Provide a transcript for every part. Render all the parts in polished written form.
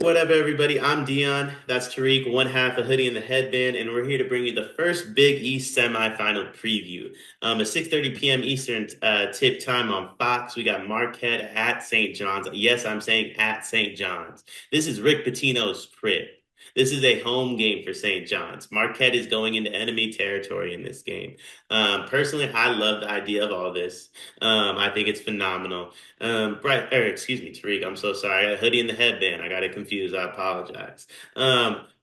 What up, everybody? I'm Dion. That's Tariq, one half a hoodie and the headband, and we're here to bring you the first Big East semifinal preview. A 6:30 p.m. Eastern tip time on Fox. We got Marquette at St. John's. Yes, I'm saying at St. John's. This is Rick Pitino's crib. This is a home game for St. John's. Marquette is going into enemy territory in this game. Personally, I love the idea of all this. I think it's phenomenal. Excuse me, Tariq. I'm so sorry. A hoodie and the headband. I got it confused. I apologize.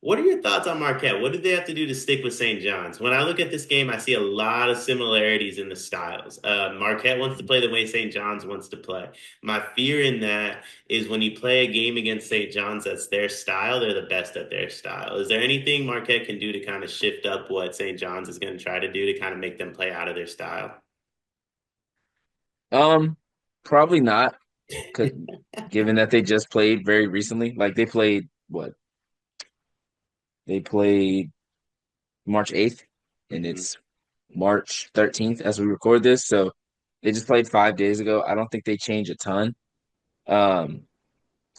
What are your thoughts on Marquette? What did they have to do to stick with St. John's? When I look at this game, I see a lot of similarities in the styles. Marquette wants to play the way St. John's wants to play. My fear in that is when you play a game against St. John's that's their style, they're the best at their style. Is there anything Marquette can do to kind of shift up what St. John's is going to try to do to kind of make them play out of their style? Um, Probably not, 'cause given that they just played very recently. Like they played what? They played March 8th, and Mhm. it's March 13th as we record this. So they just played 5 days ago. I don't think they change a ton. Um,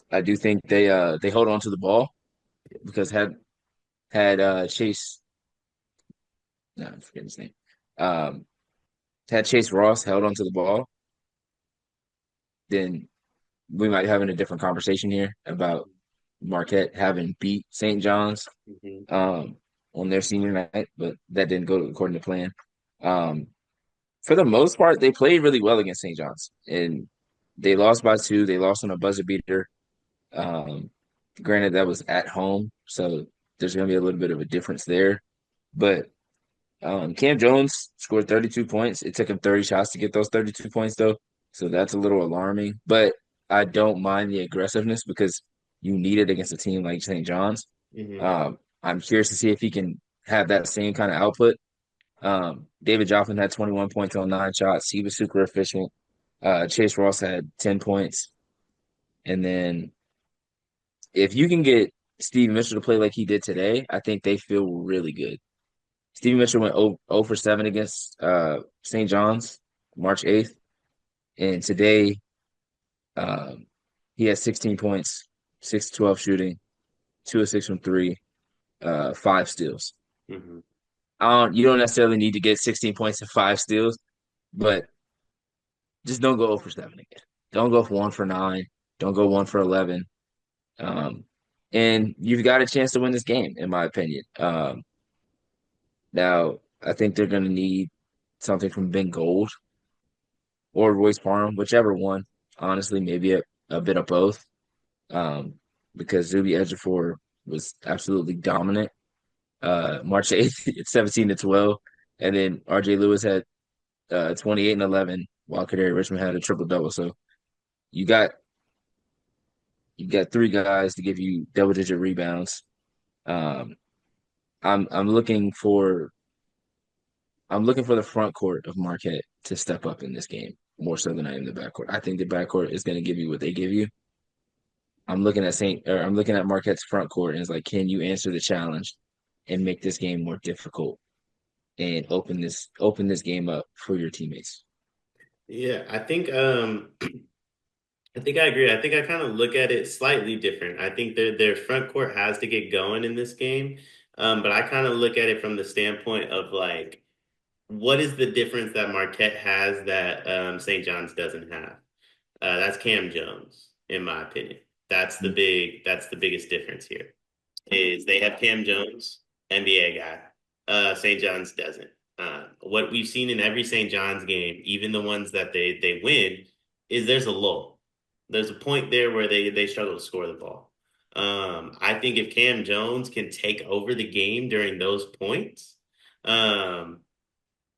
I do think they hold on to the ball because had Chase, no, I'm forgetting his name. Um, had Chase Ross held onto the ball, then we might be having a different conversation here about Marquette having beat St. John's Mhm. um, on their senior night, but that didn't go according to plan. Um, for the most part, they played really well against St. John's, and they lost by two. They lost on a buzzer beater. Um, Granted, that was at home, so there's going to be a little bit of a difference there. But Cam Jones scored 32 points. It took him 30 shots to get those 32 points, though. So that's a little alarming. But I don't mind the aggressiveness because you need it against a team like St. John's. Mhm. I'm curious to see if he can have that same kind of output. David Joffin had 21 points on 9 shots. He was super efficient. Chase Ross had 10 points. And then if you can get Steve Mitchell to play like he did today, I think they feel really good. Stevie Mitchell went 0 for 7 against St. John's March 8th. And today, um, he has 16 points, 6 to 12 shooting, 2 of 6 from three, 5 steals. Mhm. You don't necessarily need to get 16 points and 5 steals, but just don't go 0 for 7 again. Don't go for 1 for 9. Don't go 1 for 11. Um, and you've got a chance to win this game, in my opinion. Now, I think they're going to need something from Ben Gold or Royce Parham, whichever one. Honestly, maybe a bit of both. Um, because Zuby Ejiofor was absolutely dominant. March 8th, it's 17 to 12. And then RJ Lewis had 28 and 11, while Kadary Richmond had a triple double. So you got you got three guys to give you double digit rebounds. Um, I'm looking for the front court of Marquette to step up in this game more so than I am the backcourt. I think the backcourt is going to give you what they give you. I'm looking at Marquette's front court and it's like, can you answer the challenge and make this game more difficult and open this game up for your teammates? Yeah, I think I agree. I think I kind of look at it slightly different. I think their front court has to get going in this game. But I kind of look at it from the standpoint of like what is the difference that Marquette has that St. John's doesn't have? That's Cam Jones, in my opinion. That's the biggest difference here. Is they have Cam Jones, NBA guy. St. John's doesn't. What we've seen in every St. John's game, even the ones that they win, is there's a lull. There's a point there where they struggle to score the ball. I think if Cam Jones can take over the game during those points, um,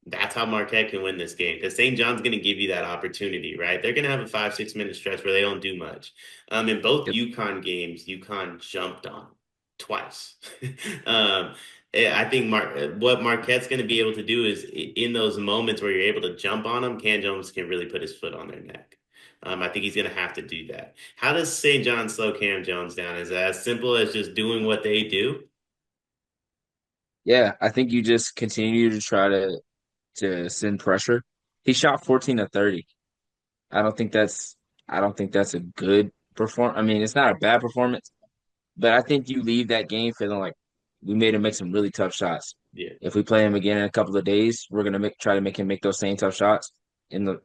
that's how Marquette can win this game because St. John's going to give you that opportunity, right? They're going to have a 5, 6 minute stretch where they don't do much. In both Yep. UConn games, UConn jumped on twice. um, I think what Marquette's going to be able to do is in those moments where you're able to jump on them, Cam Jones can really put his foot on their neck. I think he's going to have to do that. How does St. John slow Cam Jones down? Is it as simple as just doing what they do? Yeah, I think you just continue to try to send pressure. He shot 14 to 30. I don't think that's I don't think that's a good perform. I mean, it's not a bad performance, But I think you leave that game feeling like we made him make some really tough shots. Yeah, If we play him again in a couple of days, we're gonna try to make him make those same tough shots. And the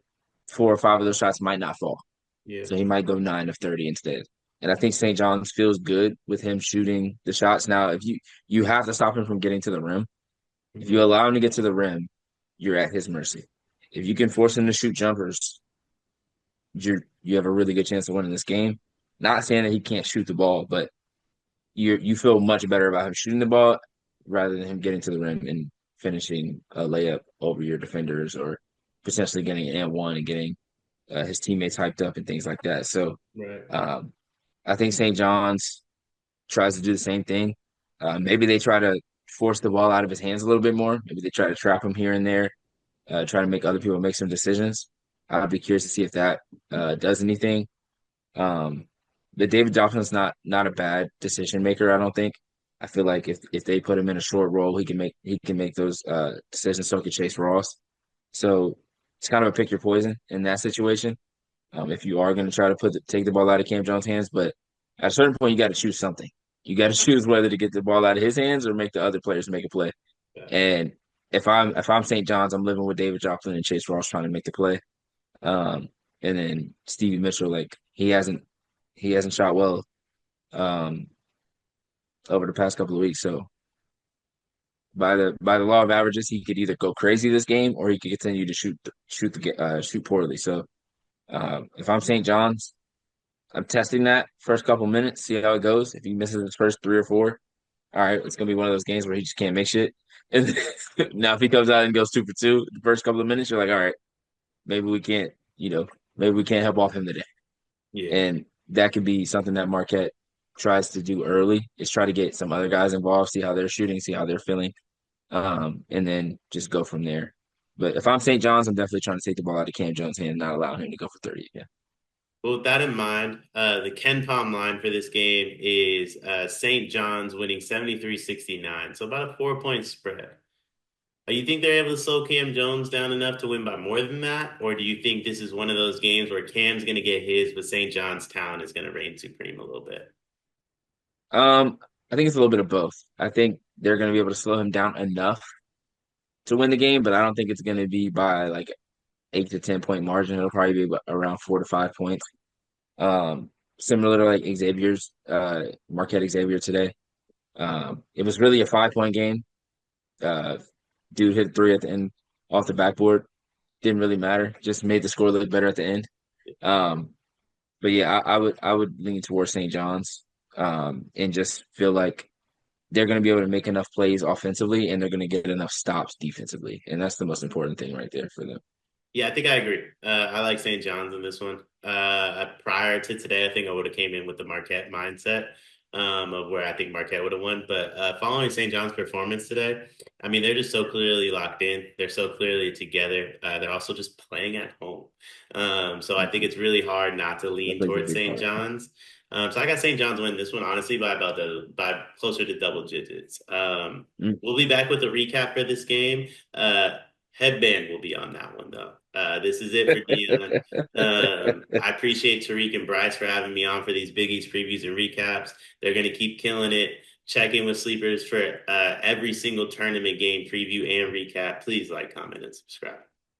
4 or 5 of those shots might not fall. yeah. So he might go 9 of 30 instead. And I think St. John's feels good with him shooting the shots. Now, if you have to stop him from getting to the rim. If you Hmm. allow him to get to the rim, you're at his mercy. If you can force him to shoot jumpers, you have a really good chance of winning this game. Not saying that he can't shoot the ball, but you feel much better about him shooting the ball rather than him getting to the rim and finishing a layup over your defenders or potentially getting an and one and getting his teammates hyped up and things like that. So Right. um, I think St. John's tries to do the same thing. Maybe they try to force the ball out of his hands a little bit more. Maybe they try to trap him here and there, try to make other people make some decisions. I'd be curious to see if that does anything. Um, but David Johnson's not a bad decision maker, I don't think. I feel like if they put him in a short role, he can make those decisions. So can Chase Ross. So it's kind of a pick your poison in that situation. If you are going to try to take the ball out of Cam Jones' hands, but at a certain point, you got to choose something. You got to choose whether to get the ball out of his hands or make the other players make a play. Yeah. And if I'm St. John's, I'm living with David Joplin and Chase Ross trying to make the play. Um, and then Stevie Mitchell, like he hasn't shot well um over the past couple of weeks. So by the law of averages, he could either go crazy this game or he could continue to shoot poorly. So if I'm St. John's, I'm testing that first couple minutes, see how it goes. If he misses his first 3 or 4, all right, it's gonna be one of those games where he just can't make shit. And now if he comes out and goes 2 for 2 the first couple of minutes, you're like, all right, maybe we can't, maybe we can't help off him today. Yeah. And that could be something that Marquette tries to do early is try to get some other guys involved, see how they're shooting, see how they're feeling, and then just go from there. But if I'm St. John's, I'm definitely trying to take the ball out of Cam Jones' hand and not allow him to go for 30 again. Well, with that in mind, the Ken Palm line for this game is St. John's winning 73-69, so about a 4 point spread. You think they're able to slow Cam Jones down enough to win by more than that? Or do you think this is one of those games where Cam's going to get his, but St. John's talent is going to reign supreme a little bit? Um, I think it's a little bit of both. I think they're going to be able to slow him down enough to win the game, but I don't think it's going to be by like 8 to 10 point margin. It'll probably be around 4 to 5 points. Um, Similar to like Marquette Xavier today. It was really a 5 point game. Uh, Dude hit three at the end off the backboard. Didn't really matter. Just made the score look better at the end. Um, but yeah, I would lean towards St. John's, and just feel like they're going to be able to make enough plays offensively, and they're going to get enough stops defensively, and that's the most important thing right there for them. Yeah, I think I agree. I like St. John's in this one. Prior to today, I think I would have came in with the Marquette mindset of where I think Marquette would have won. But following St. John's performance today, I mean, they're just so clearly locked in. They're so clearly together. They're also just playing at home. So I think Mhm. it's really hard not to That lean plays a towards big St. part. John's. So I got St. John's win this one, honestly, by closer to double digits. Mm. We'll be back with a recap for this game. Headband will be on that one though. This is it for Dion. I appreciate Tariq and Bryce for having me on for these Big East previews and recaps. They're going to keep killing it. Check in with Sleepers for every single tournament game preview and recap. Please like, comment, and subscribe.